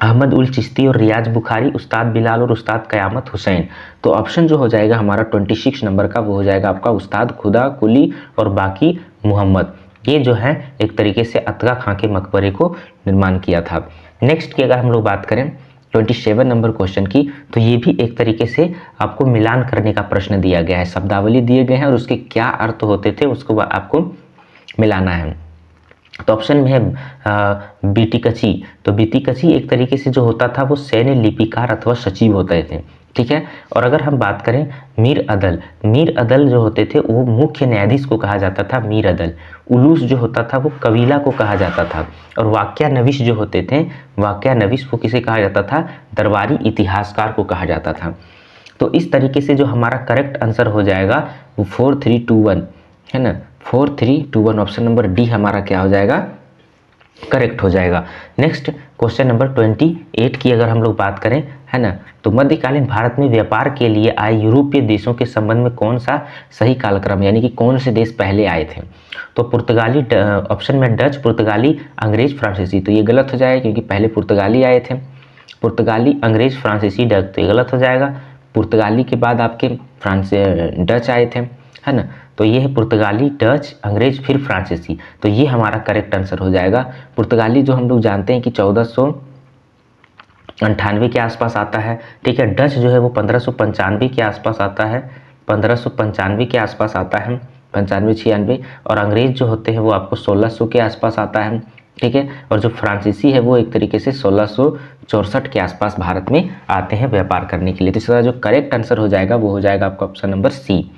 अहमद उल चिश्ती और रियाज बुखारी, उस्ताद बिलाल और उस्ताद क़यामत हुसैन। तो ऑप्शन जो हो जाएगा हमारा 26 नंबर का वो हो जाएगा आपका उस्ताद खुदा कुली और बाकी मोहम्मद। ये जो है एक तरीके से अतका खां के मकबरे को निर्माण किया था। नेक्स्ट की अगर हम लोग बात करें 27 नंबर क्वेश्चन की, तो ये भी एक तरीके से आपको मिलान करने का प्रश्न दिया गया है, शब्दावली दिए गए हैं और उसके क्या अर्थ होते थे उसको आपको मिलाना है। तो ऑप्शन में है बीटिकची। तो बीटिकची एक तरीके से जो होता था वो सैन्य लिपिकार अथवा सचिव होते थे, ठीक है। और अगर हम बात करें मीर अदल, मीर अदल जो होते थे वो मुख्य न्यायाधीश को कहा जाता था मीर अदल। उलूस जो होता था वो कबीला को कहा जाता था। और वाक्यानविश जो होते थे, वाक्यानविश वो किसे कहा जाता था, दरबारी इतिहासकार को कहा जाता था। तो इस तरीके से जो हमारा करेक्ट आंसर हो जाएगा वो 4321 है ना, 4321 ऑप्शन नंबर डी हमारा क्या हो जाएगा, करेक्ट हो जाएगा। नेक्स्ट क्वेश्चन नंबर 28 की अगर हम लोग बात करें, है ना, तो मध्यकालीन भारत में व्यापार के लिए आए यूरोपीय देशों के संबंध में कौन सा सही कालक्रम, यानी कि कौन से देश पहले आए थे। तो पुर्तगाली, ऑप्शन में डच, पुर्तगाली, अंग्रेज, फ्रांसीसी। तो ये गलत हो जाएगा क्योंकि पहले पुर्तगाली आए थे। पुर्तगाली, अंग्रेज, फ्रांसीसी, डच, तो ये गलत हो जाएगा। पुर्तगाली के बाद आपके डच आए थे, है ना, तो ये है पुर्तगाली, डच, अंग्रेज, फिर फ्रांसीसी। तो ये हमारा करेक्ट आंसर हो जाएगा। पुर्तगाली जो हम लोग जानते हैं कि 1498 के आसपास आता है, ठीक है। डच जो है वो 1595 के आसपास आता है, 1595 के आसपास आता है, 95-96। और अंग्रेज जो होते हैं वो आपको 1600 के आसपास आता है, ठीक है। और जो फ्रांसीसी है वो एक तरीके से 1664 के आसपास भारत में आते हैं व्यापार करने के लिए। तो इसका जो करेक्ट आंसर हो जाएगा वो हो जाएगा आपका option number C.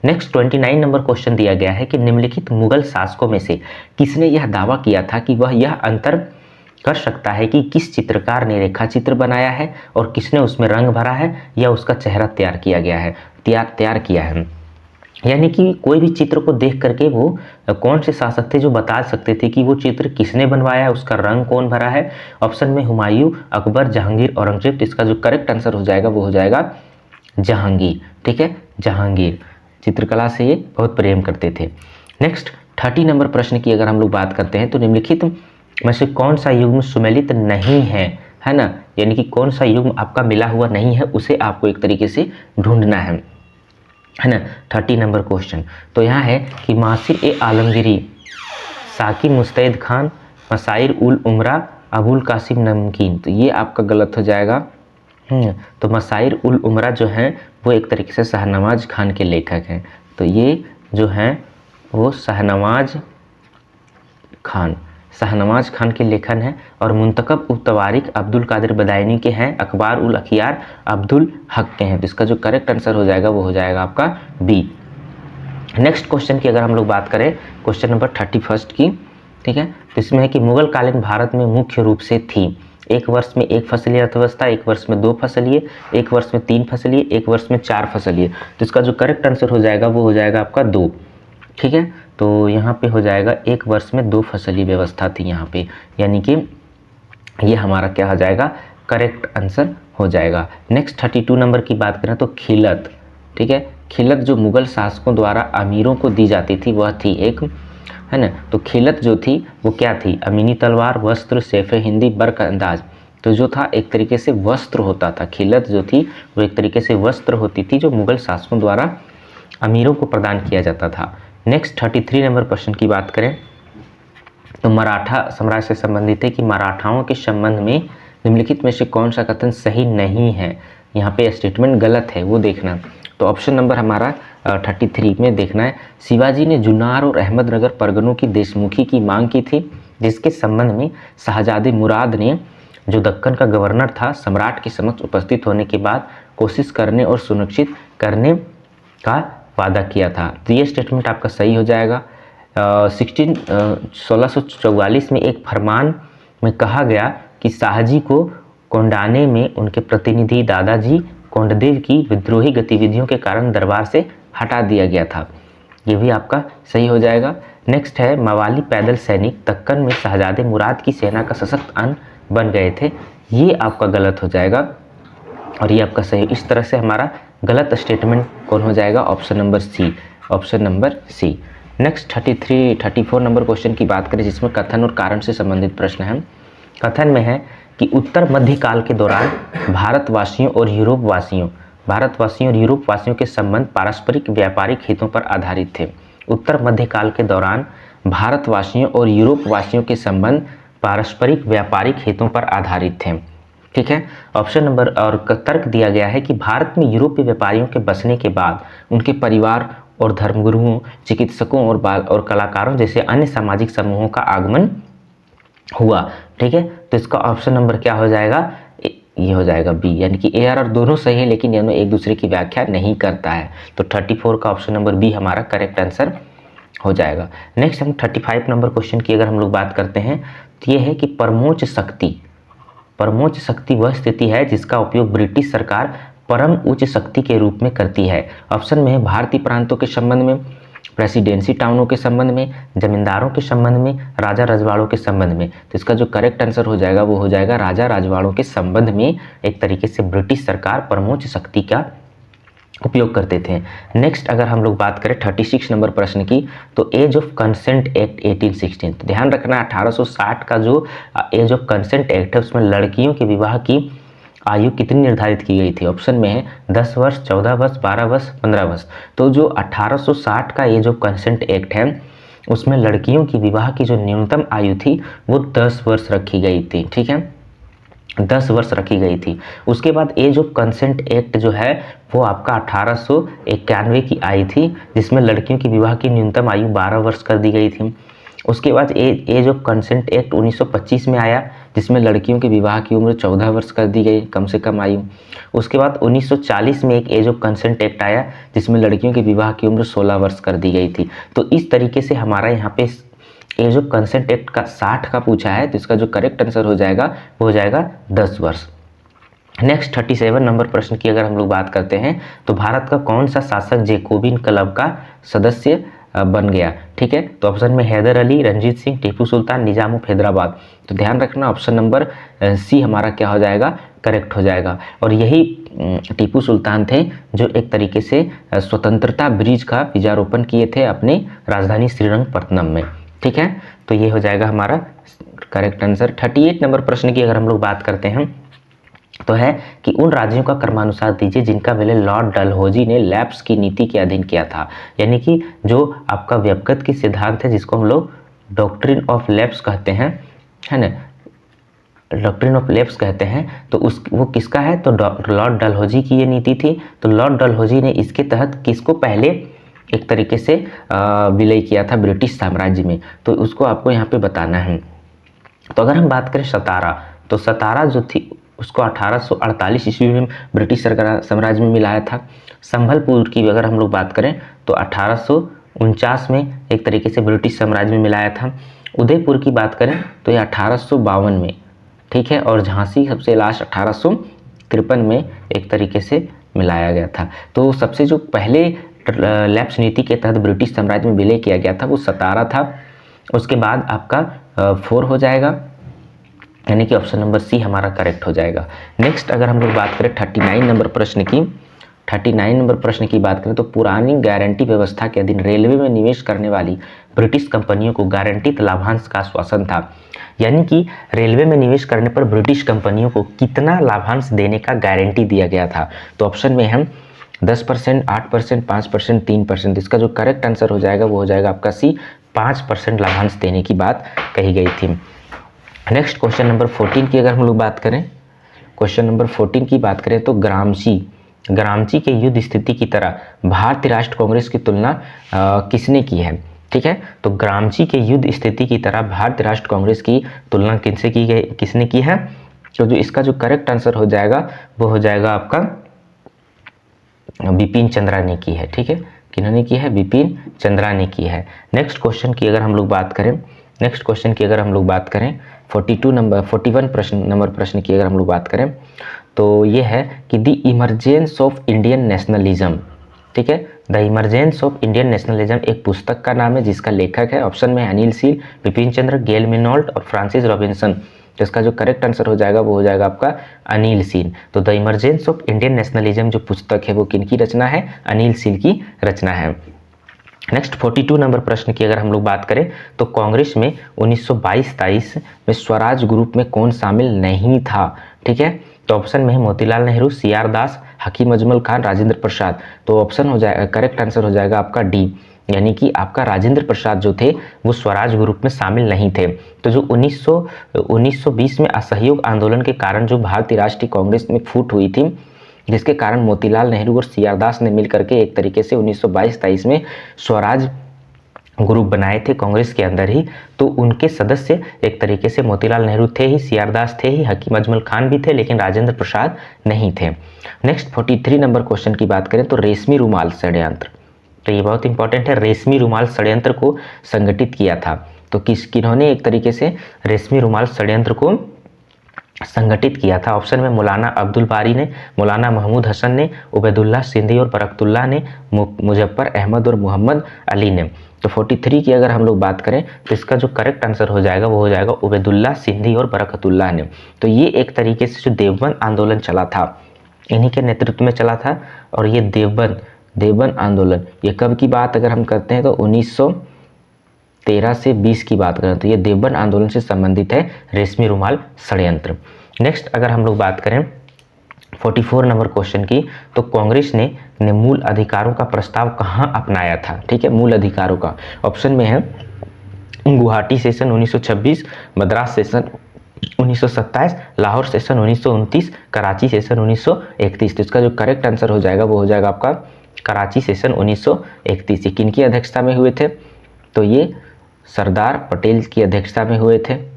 Next 29 number question दिया गया है कि निम्नलिखित मुगल शासकों में से किसने यह दावा किया था कि वह यह अंतर कर सकता है कि किस चित्रकार ने रेखा चित्र बनाया है और किसने उसमें रंग भरा है या उसका चेहरा तैयार किया गया है, तैयार किया है। यानी कि कोई भी चित्र को देख करके वो कौन से शासक थे जो बता सकते थे कि वो चित्र किसने बनवाया है, उसका रंग कौन भरा है। ऑप्शन में हुमायूं, अकबर, जहांगीर, औरंगजेब। इसका जो करेक्ट आंसर हो जाएगा वो हो जाएगा जहांगीर, ठीक है, जहांगीर चित्रकला से ये बहुत प्रेम करते थे। नेक्स्ट 30 नंबर प्रश्न की अगर हम लोग बात करते हैं तो निम्नलिखित में से कौन सा युग्म सुमेलित नहीं है ना, यानी कि कौन सा युग्म आपका मिला हुआ नहीं है उसे आपको एक तरीके से ढूंढना है ना। 30 नंबर क्वेश्चन तो यहाँ है कि मासिर ए आलमगिरी, साकी मुस्तैद खान, मसाइर उल उमरा, अबुल कासिम नमकीन। तो ये आपका गलत हो जाएगा। तो मसाइर उल उमरा जो हैं वो एक तरीके से शाहनवाज खान के लेखक हैं। तो ये जो हैं वो शाहनवाज खान के लेखन है। और मुंतखब उल तवारिक अब्दुल कादिर बदायनी के हैं, अखबार उल अखियार अब्दुल हक के हैं। तो इसका जो करेक्ट आंसर हो जाएगा वो हो जाएगा आपका बी। नेक्स्ट क्वेश्चन की अगर हम लोग बात करें क्वेश्चन नंबर 31 की, ठीक है, तो इसमें है कि मुगल कालीन भारत में मुख्य रूप से थी एक वर्ष में 1 फसलीय अर्थव्यवस्था, 1 वर्ष में 2 फसलीय, 1 वर्ष में 3 फसलीय, 1 वर्ष में 4 फसलीय। तो इसका जो करेक्ट आंसर हो जाएगा वो हो जाएगा आपका 2, ठीक है। तो यहाँ पे हो जाएगा 1 वर्ष में 2 फसलीय व्यवस्था थी यहाँ पे, यानी कि ये हमारा क्या हो जाएगा, करेक्ट आंसर हो जाएगा। नेक्स्ट 32 नंबर की बात करें तो खिलत, ठीक है, खिलत जो मुगल शासकों द्वारा अमीरों को दी जाती थी वह थी एक, है ना। तो खिलत जो थी वो क्या थी, अमीनी तलवार, वस्त्र, सैफ़े हिंदी, बर्क अंदाज। तो जो था एक तरीके से वस्त्र होता था, खिलत जो थी वो एक तरीके से वस्त्र होती थी जो मुगल शासकों द्वारा अमीरों को प्रदान किया जाता था। नेक्स्ट 33 नंबर प्रश्न की बात करें तो मराठा साम्राज्य से संबंधित है कि मराठाओं के संबंध में निम्नलिखित में से कौन सा कथन सही नहीं है। यहाँ पे स्टेटमेंट गलत है वो देखना। तो ऑप्शन नंबर हमारा 33 में देखना है, शिवाजी ने जुन्नार और अहमदनगर परगनों की देशमुखी की मांग की थी, जिसके संबंध में शाहजादे मुराद ने जो दक्कन का गवर्नर था सम्राट के समक्ष उपस्थित होने के बाद कोशिश करने और सुनिश्चित करने का वादा किया था। तो ये स्टेटमेंट आपका सही हो जाएगा। 1644 में एक फरमान में कहा गया कि शाहजी को कोंडाने में उनके प्रतिनिधि दादाजी कोंडदेव की विद्रोही गतिविधियों के कारण दरबार से हटा दिया गया था। ये भी आपका सही हो जाएगा। नेक्स्ट है मवाली पैदल सैनिक दक्कन में शहजादे मुराद की सेना का सशक्त अंग बन गए थे। ये आपका गलत हो जाएगा और ये आपका सही। इस तरह से हमारा गलत स्टेटमेंट कौन हो जाएगा, option number C, option number C. Next 34 number question की बात करें जिसमें कथन और कारण से संबंधित प्रश्न है। कथन में है कि उत्तर मध्यकाल के दौरान भारतवासियों और यूरोपवासियों के संबंध पारस्परिक व्यापारिक हितों पर आधारित थे। उत्तर मध्यकाल के दौरान भारतवासियों और यूरोपवासियों के संबंध पारस्परिक व्यापारिक हितों पर आधारित थे, ठीक है। ऑप्शन नंबर और तर्क दिया गया है कि भारत में यूरोपीय व्यापारियों के बसने के बाद उनके परिवार और धर्मगुरुओं, चिकित्सकों और कलाकारों जैसे अन्य सामाजिक समूहों का आगमन हुआ। ठीक है, तो इसका ऑप्शन नंबर क्या हो जाएगा, ये हो जाएगा बी, यानी कि ए और दोनों सही है लेकिन दोनों एक दूसरे की व्याख्या नहीं करता है। तो 34 का ऑप्शन नंबर बी हमारा करेक्ट आंसर हो जाएगा। नेक्स्ट हम 35 नंबर क्वेश्चन की अगर हम लोग बात करते हैं तो ये है कि परमोच्च शक्ति वह स्थिति है जिसका उपयोग ब्रिटिश सरकार परम उच्च शक्ति के रूप में करती है। ऑप्शन में है भारतीय प्रांतों के संबंध में, प्रेसिडेंसी टाउनों के संबंध में, जमींदारों के संबंध में, राजा रजवाड़ों के संबंध में। तो इसका जो करेक्ट आंसर हो जाएगा वो हो जाएगा राजा रजवाड़ों के संबंध में एक तरीके से ब्रिटिश सरकार परमोच्च शक्ति का उपयोग करते थे। नेक्स्ट अगर हम लोग बात करें 36 नंबर प्रश्न की, तो एज ऑफ कंसेंट एक्ट 1816, तो ध्यान रखना 1860 का जो एज ऑफ कंसेंट एक्ट है उसमें लड़कियों के विवाह की आयु कितनी निर्धारित की गई थी। ऑप्शन में है 10 वर्ष, 14 वर्ष, 12 वर्ष, 15 वर्ष। तो जो 1860 का एज ऑफ कंसेंट एक्ट है उसमें लड़कियों की विवाह की जो न्यूनतम आयु थी वो 10 वर्ष रखी गई थी। ठीक है, 10 वर्ष रखी गई थी। उसके बाद एज ऑफ कंसेंट एक्ट जो है वो आपका 1891 की आई थी जिसमें लड़कियों की विवाह की न्यूनतम आयु 12 वर्ष कर दी गई थी। उसके बाद एज ऑफ कंसेंट एक्ट 1925 में आया जिसमें लड़कियों के विवाह की उम्र 14 वर्ष कर दी गई, कम से कम आयु। उसके बाद 1940 में एक एज ऑफ कंसेंट एक्ट आया जिसमें लड़कियों के विवाह की उम्र 16 वर्ष कर दी गई थी। तो इस तरीके से हमारा यहाँ पे एज ऑफ कंसेंट एक्ट का 60 का पूछा है, तो इसका जो करेक्ट आंसर हो जाएगा वो हो जाएगा 10 वर्ष। नेक्स्ट 37 नंबर प्रश्न की अगर हम लोग बात करते हैं तो भारत का कौन सा शासक जैकोबिन क्लब का सदस्य बन गया। ठीक है, तो ऑप्शन में हैदर अली, रंजीत सिंह, टीपू सुल्तान, निजाम ऑफ हैदराबाद। तो ध्यान रखना ऑप्शन नंबर सी हमारा क्या हो जाएगा, करेक्ट हो जाएगा। और यही टीपू सुल्तान थे जो एक तरीके से स्वतंत्रता ब्रिज का बीजारोपण किए थे अपने राजधानी श्रीरंगपट्टनम में। ठीक है, तो ये हो जाएगा हमारा करेक्ट आंसर। 38 नंबर प्रश्न की अगर हम लोग बात करते हैं तो है कि उन राज्यों का क्रमानुसार दीजिए जिनका विलय लॉर्ड डलहौजी ने लैप्स की नीति के अधीन किया था। यानी कि जो आपका व्यपगत की सिद्धांत है जिसको हम लोग डॉक्ट्रिन ऑफ लैप्स कहते हैं, है ना, डॉक्ट्रिन ऑफ लैप्स कहते हैं, तो वो किसका है, तो लॉर्ड डलहौजी की ये नीति थी। तो लॉर्ड डलहौजी ने इसके तहत किसको पहले एक तरीके से विलय किया था ब्रिटिश साम्राज्य में, तो उसको आपको यहाँ पे बताना है। तो अगर हम बात करें सतारा, तो सतारा जो थी उसको 1848 ईस्वी में ब्रिटिश सरकार साम्राज्य में मिलाया था। संभलपुर की अगर हम लोग बात करें तो 1849 में एक तरीके से ब्रिटिश साम्राज्य में मिलाया था। उदयपुर की बात करें तो ये 1852 में, ठीक है, और झांसी सबसे लास्ट 1853 में एक तरीके से मिलाया गया था। तो सबसे जो पहले लैप्स नीति के तहत ब्रिटिश साम्राज्य में विलय किया गया था वो सतारा था। उसके बाद आपका 4 हो जाएगा, यानी कि ऑप्शन नंबर सी हमारा करेक्ट हो जाएगा। नेक्स्ट अगर हम लोग बात करें 39 नंबर प्रश्न की, 39 नंबर प्रश्न की बात करें तो पुरानी गारंटी व्यवस्था के अधीन रेलवे में निवेश करने वाली ब्रिटिश कंपनियों को गारंटीड लाभांश का आश्वासन था। यानी कि रेलवे में निवेश करने पर ब्रिटिश कंपनियों को कितना लाभांश देने का गारंटी दिया गया था। तो ऑप्शन में हम 10%, 8%, 5%, 3%। इसका जो करेक्ट आंसर हो जाएगा वो हो जाएगा आपका सी, 5% लाभांश देने की बात कही गई थी। नेक्स्ट क्वेश्चन नंबर 14 की अगर हम लोग बात करें, क्वेश्चन नंबर 14 की बात करें तो ग्रामची के युद्ध स्थिति की तरह भारतीय राष्ट्र कांग्रेस की तुलना किसने की है। ठीक है, तो ग्रामची के युद्ध स्थिति की तरह भारतीय राष्ट्र कांग्रेस की तुलना किसने की है। तो जो इसका जो करेक्ट आंसर हो जाएगा वो हो जाएगा आपका बिपिन चंद्रा ने की है। ठीक है, किन्होंने की है, बिपिन चंद्रा ने की है। नेक्स्ट क्वेश्चन की अगर हम लोग बात करें, 41 प्रश्न की अगर हम लोग बात करें तो ये है कि the emergence of Indian nationalism. ठीक है, the emergence of Indian nationalism एक पुस्तक का नाम है जिसका लेखक है, ऑप्शन में अनिल सील, बिपिन चंद्र, गेल मिनोल्ट और फ्रांसिस रॉबिन्सन। तो इसका जो करेक्ट आंसर हो जाएगा वो हो जाएगा आपका अनिल सील। तो the emergence of Indian nationalism जो पुस्तक है वो किनकी रचना है, अनिल सील की रचना है। नेक्स्ट 42 नंबर प्रश्न की अगर हम लोग बात करें तो कांग्रेस में 1922-23 में स्वराज ग्रुप में कौन शामिल नहीं था। ठीक है, तो ऑप्शन में है मोतीलाल नेहरू, CR दास, हकीम अजमल खान, राजेंद्र प्रसाद। तो ऑप्शन हो जाएगा, करेक्ट आंसर हो जाएगा आपका डी, यानी कि आपका राजेंद्र प्रसाद जो थे वो स्वराज ग्रुप में शामिल नहीं थे। तो जो 1920 में असहयोग आंदोलन के कारण जो भारतीय राष्ट्रीय कांग्रेस में फूट हुई थी जिसके कारण मोतीलाल नेहरू और सीआर दास ने मिलकर के एक तरीके से 1922-23 में स्वराज ग्रुप बनाए थे कांग्रेस के अंदर ही। तो उनके सदस्य एक तरीके से मोतीलाल नेहरू थे ही, सीआर दास थे ही, हकीम अजमल खान भी थे, लेकिन राजेंद्र प्रसाद नहीं थे। नेक्स्ट 43 नंबर क्वेश्चन की बात करें तो रेशमी रुमाल षड्यंत्र, तो ये बहुत इंपॉर्टेंट है। रेशमी रुमाल षड्यंत्र को संगठित किया था, तो किन्होंने एक तरीके से रेशमी रुमाल षड्यंत्र को संगठित किया था? ऑप्शन में मौलाना अब्दुल बारी ने, मौलाना महमूद हसन ने, उबैदुल्लाह सिंधी और बरकतुल्लाह ने, मुजफ्फर अहमद और मोहम्मद अली ने। तो 43 की अगर हम लोग बात करें तो इसका जो करेक्ट आंसर हो जाएगा वो हो जाएगा उबैदुल्लाह सिंधी और बरकतुल्लाह ने। तो ये एक तरीके से जो देवबंद आंदोलन चला था इन्हीं के नेतृत्व में चला था। और ये देवबंद आंदोलन ये कब की बात अगर हम करते हैं तो 1913 से 20 की बात करें तो ये देवबंद आंदोलन से संबंधित है रेशमी रुमाल षड्यंत्र। नेक्स्ट अगर हम लोग बात करें 44 नंबर क्वेश्चन की, तो कांग्रेस ने मूल अधिकारों का प्रस्ताव कहाँ अपनाया था? ठीक है, मूल अधिकारों का ऑप्शन में है Guwahati session 1926, Madras session 1927, Lahore session 1929, Karachi session 1931। तो इसका जो करेक्ट आंसर हो जाएगा वो हो जाएगा आपका कराची सेशन 1931। ये किनकी अध्यक्षता में हुए थे? तो ये सरदार पटेल की अध्यक्षता में हुए थे।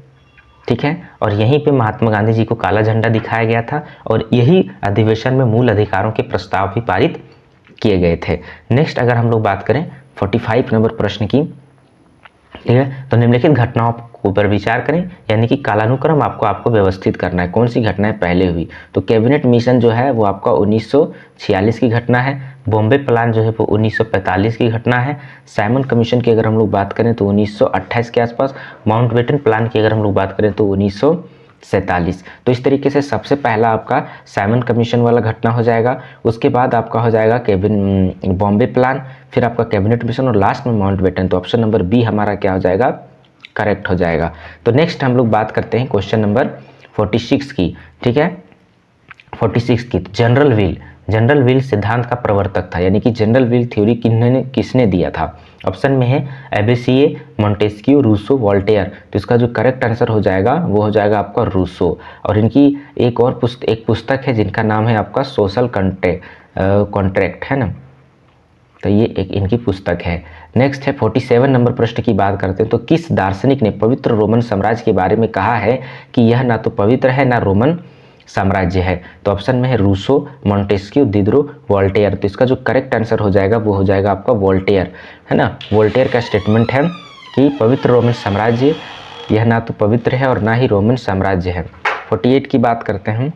ठीक है, और यहीं पे महात्मा गांधी जी को काला झंडा दिखाया गया था और यही अधिवेशन में मूल अधिकारों के प्रस्ताव भी पारित किए गए थे। नेक्स्ट अगर हम लोग बात करें 45 नंबर प्रश्न की, ठीक है, तो निम्नलिखित घटनाओं पर विचार करें, यानी कि कालानुक्रम आपको व्यवस्थित करना है, कौन सी घटनाएं पहले हुई। तो कैबिनेट मिशन जो है वो आपका 1946 की घटना है, बॉम्बे प्लान जो है वो 1945 की घटना है, साइमन कमीशन की अगर हम लोग बात करें तो 1928 के आसपास, माउंटबेटन प्लान की अगर हम लोग बात करें तो 1947। तो इस तरीके से सबसे पहला आपका साइमन कमीशन वाला घटना हो जाएगा, उसके बाद आपका हो जाएगा बॉम्बे प्लान, फिर आपका कैबिनेट मिशन और लास्ट में माउंटबेटन। तो ऑप्शन नंबर बी हमारा क्या हो जाएगा? करेक्ट हो जाएगा। तो नेक्स्ट हम लोग बात करते हैं क्वेश्चन नंबर 46 की। ठीक है, 46 की, जनरल व्हील सिद्धांत का प्रवर्तक था, यानी कि जनरल व्हील थ्योरी किसने दिया था? ऑप्शन में है एबेसिए, मोंटेस्क्यू, रूसो, वोल्टेयर। तो इसका जो करेक्ट आंसर हो जाएगा वो हो जाएगा आपका रूसो। और इनकी एक पुस्तक है जिनका नाम है आपका सोशल कॉन्ट्रैक्ट, है ना, तो ये एक इनकी पुस्तक है। नेक्स्ट है 47 नंबर प्रश्न की बात करते हैं, तो किस दार्शनिक ने पवित्र रोमन साम्राज्य के बारे में कहा है कि यह ना तो पवित्र है ना रोमन साम्राज्य है? तो ऑप्शन में है रूसो, मोंटेस्क्यू, दिदरो, वोल्टेयर। तो इसका जो करेक्ट आंसर हो जाएगा वो हो जाएगा आपका वोल्टेयर, है ना। वोल्टेयर का स्टेटमेंट है कि पवित्र रोमन साम्राज्य यह ना तो पवित्र है और ना ही रोमन साम्राज्य है। 48 की बात करते हैं,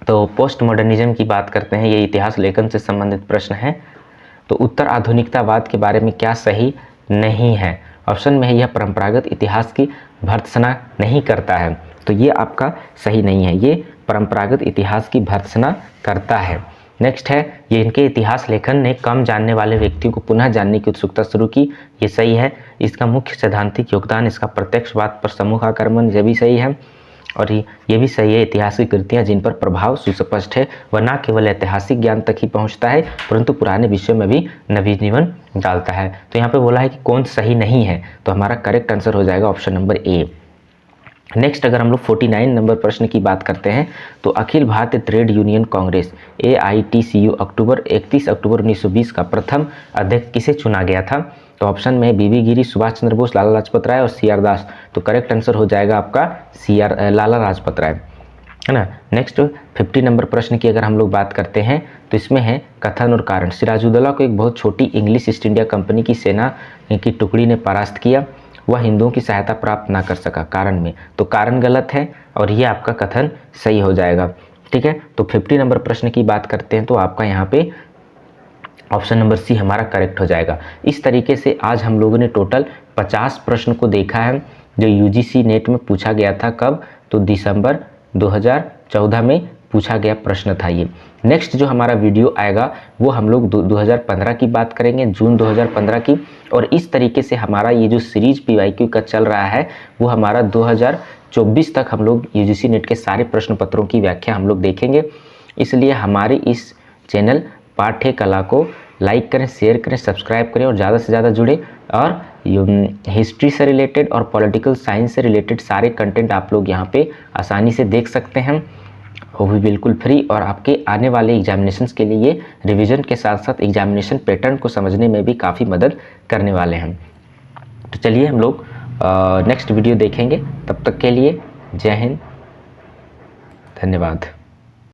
तो पोस्ट मॉडर्निज्म की बात करते हैं, ये इतिहास लेखन से संबंधित प्रश्न है। तो उत्तर आधुनिकतावाद के बारे में क्या सही नहीं है? ऑप्शन में है यह परंपरागत इतिहास की भर्त्सना नहीं करता है, तो ये आपका सही नहीं है, ये परंपरागत इतिहास की भर्त्सना करता है। नेक्स्ट है ये इनके इतिहास लेखन ने कम जानने वाले व्यक्तियों को पुनः जानने की उत्सुकता शुरू की, ये सही है। इसका मुख्य सैद्धांतिक योगदान इसका प्रत्यक्षवाद पर समूह आक्रमण, ये भी सही है। और ये भी सही है, ऐतिहासिक कृतियाँ जिन पर प्रभाव सुस्पष्ट है, वह न केवल ऐतिहासिक ज्ञान तक ही पहुंचता है परंतु पुराने विषयों में भी नवीन जीवन डालता है। तो यहाँ पे बोला है कि कौन सही नहीं है, तो हमारा करेक्ट आंसर हो जाएगा ऑप्शन नंबर ए। नेक्स्ट अगर हम लोग 49 नंबर प्रश्न की बात करते हैं, तो Akhil Bharatiya trade union Congress AITCU 31 अक्टूबर 1920 का प्रथम अध्यक्ष किसे चुना गया था? तो ऑप्शन में बीबी गिरी, सुभाष चंद्र बोस, लाला लाजपत राय और CR दास। तो करेक्ट आंसर हो जाएगा आपका लाला लाजपत राय, है ना। नेक्स्ट 50 नंबर प्रश्न की अगर हम लोग बात करते हैं, तो इसमें है कथन और कारण। सिराजुद्दौला को एक बहुत छोटी इंग्लिश ईस्ट इंडिया कंपनी की सेना की टुकड़ी ने परास्त किया, वह हिंदुओं की सहायता प्राप्त ना कर सका, कारण में। तो कारण गलत है और ये आपका कथन सही हो जाएगा। ठीक है, तो 50 नंबर प्रश्न की बात करते हैं, तो आपका यहाँ पे ऑप्शन नंबर सी हमारा करेक्ट हो जाएगा। इस तरीके से आज हम लोगों ने टोटल 50 प्रश्न को देखा है जो UGC नेट में पूछा गया था। कब? तो दिसंबर 2014 में पूछा गया प्रश्न था ये। नेक्स्ट जो हमारा वीडियो आएगा वो हम लोग 2015 की बात करेंगे, जून 2015 की। और इस तरीके से हमारा ये जो सीरीज PYQ का चल रहा है वो हमारा 2024 तक हम लोग UGC नेट के सारे प्रश्न पत्रों की व्याख्या हम लोग देखेंगे। इसलिए हमारे इस चैनल पाठ्य कला को लाइक करें, शेयर करें, सब्सक्राइब करें और ज़्यादा से ज़्यादा जुड़े। और हिस्ट्री से रिलेटेड और पॉलिटिकल साइंस से रिलेटेड सारे कंटेंट आप लोग यहाँ पे आसानी से देख सकते हैं। वो भी बिल्कुल फ्री, और आपके आने वाले एग्जामिनेशंस के लिए ये रिवीजन के साथ साथ एग्जामिनेशन पैटर्न को समझने में भी काफ़ी मदद करने वाले हैं। तो चलिए हम लोग नेक्स्ट वीडियो देखेंगे। तब तक के लिए जय हिंद, धन्यवाद।